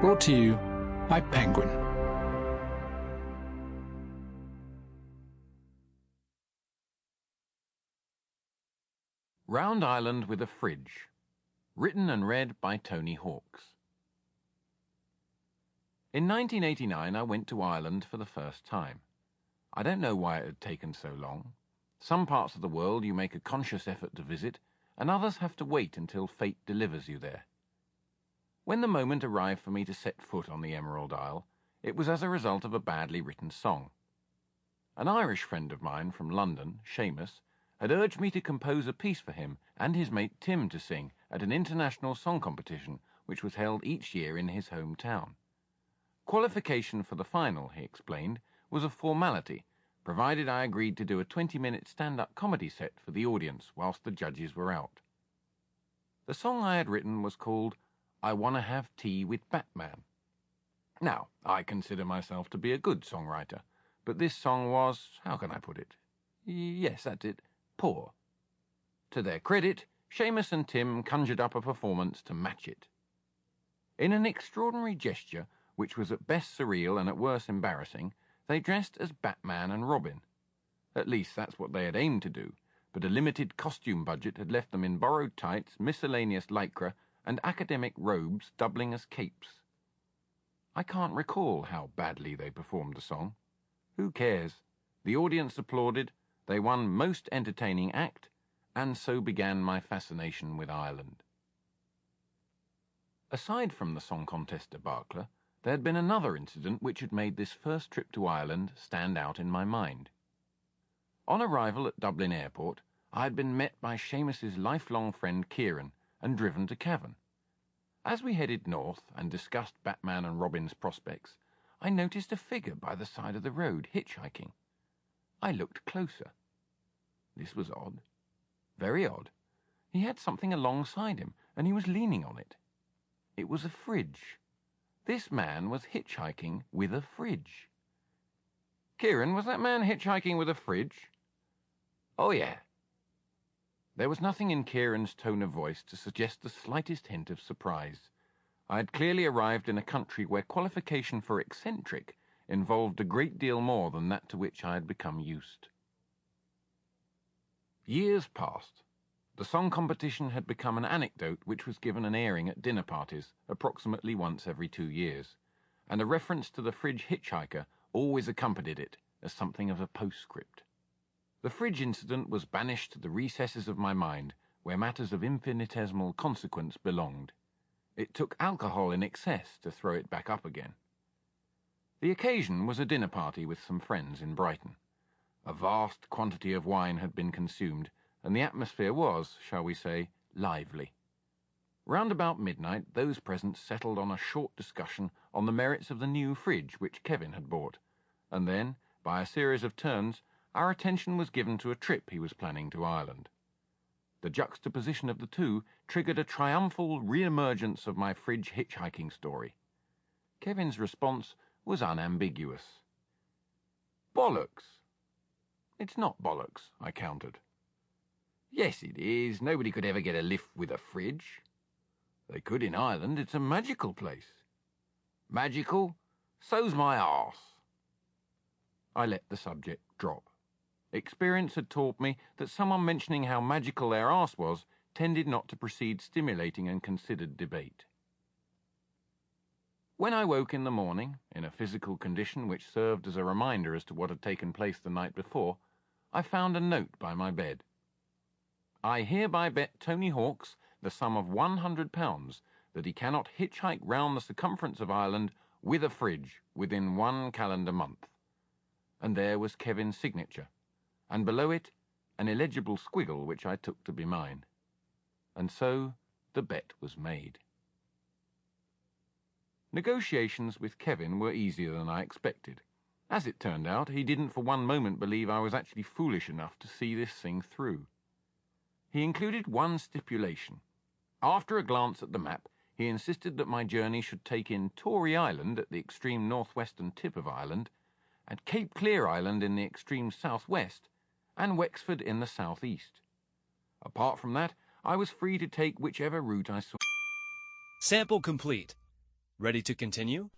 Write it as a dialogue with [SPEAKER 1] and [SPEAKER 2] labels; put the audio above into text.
[SPEAKER 1] Brought to you by Penguin.
[SPEAKER 2] Round Island with a Fridge. Written and read by Tony Hawks. In 1989 I went to Ireland for the first time. I don't know why it had taken so long. Some parts of the world you make a conscious effort to visit, and others have to wait until fate delivers you there. When the moment arrived for me to set foot on the Emerald Isle, it was as a result of a badly written song. An Irish friend of mine from London, Seamus, had urged me to compose a piece for him and his mate Tim to sing at an international song competition which was held each year in his hometown. Qualification for the final, he explained, was a formality, provided I agreed to do a 20-minute stand-up comedy set for the audience whilst the judges were out. The song I had written was called I Wanna Have Tea with Batman. Now, I consider myself to be a good songwriter, but this song was, how can I put it? Yes, that's it, poor. To their credit, Seamus and Tim conjured up a performance to match it. In an extraordinary gesture, which was at best surreal and at worst embarrassing, they dressed as Batman and Robin. At least that's what they had aimed to do, but a limited costume budget had left them in borrowed tights, miscellaneous lycra, and academic robes doubling as capes. I can't recall how badly they performed the song. Who cares? The audience applauded, they won Most Entertaining Act, and so began my fascination with Ireland. Aside from the song contest debacle, there had been another incident which had made this first trip to Ireland stand out in my mind. On arrival at Dublin Airport, I had been met by Seamus's lifelong friend Kieran and driven to Cavan. As we headed north and discussed Batman and Robin's prospects, I noticed a figure by the side of the road hitchhiking. I looked closer. This was odd. Very odd. He had something alongside him, and he was leaning on it. It was a fridge. This man was hitchhiking with a fridge. Kieran, was that man hitchhiking with a fridge? Oh, yeah. There was nothing in Kieran's tone of voice to suggest the slightest hint of surprise. I had clearly arrived in a country where qualification for eccentric involved a great deal more than that to which I had become used. Years passed. The song competition had become an anecdote which was given an airing at dinner parties approximately once every 2 years, and a reference to the fridge hitchhiker always accompanied it as something of a postscript. The fridge incident was banished to the recesses of my mind, where matters of infinitesimal consequence belonged. It took alcohol in excess to throw it back up again. The occasion was a dinner party with some friends in Brighton. A vast quantity of wine had been consumed, and the atmosphere was, shall we say, lively. Round about midnight, those present settled on a short discussion on the merits of the new fridge which Kevin had bought, and then, by a series of turns, our attention was given to a trip he was planning to Ireland. The juxtaposition of the two triggered a triumphal re-emergence of my fridge hitchhiking story. Kevin's response was unambiguous. Bollocks. It's not bollocks, I countered. Yes, it is. Nobody could ever get a lift with a fridge. They could in Ireland. It's a magical place. Magical? So's my arse. I let the subject drop. Experience had taught me that someone mentioning how magical their arse was tended not to precede stimulating and considered debate. When I woke in the morning, in a physical condition which served as a reminder as to what had taken place the night before, I found a note by my bed. I hereby bet Tony Hawks the sum of £100 that he cannot hitchhike round the circumference of Ireland with a fridge within 1 calendar month. And there was Kevin's signature, and below it an illegible squiggle which I took to be mine. And so the bet was made. Negotiations with Kevin were easier than I expected. As it turned out, he didn't for one moment believe I was actually foolish enough to see this thing through. He included one stipulation. After a glance at the map, he insisted that my journey should take in Tory Island at the extreme northwestern tip of Ireland, and Cape Clear Island in the extreme southwest, and Wexford in the southeast. Apart from that, I was free to take whichever route I saw.
[SPEAKER 3] Sample complete. Ready to continue?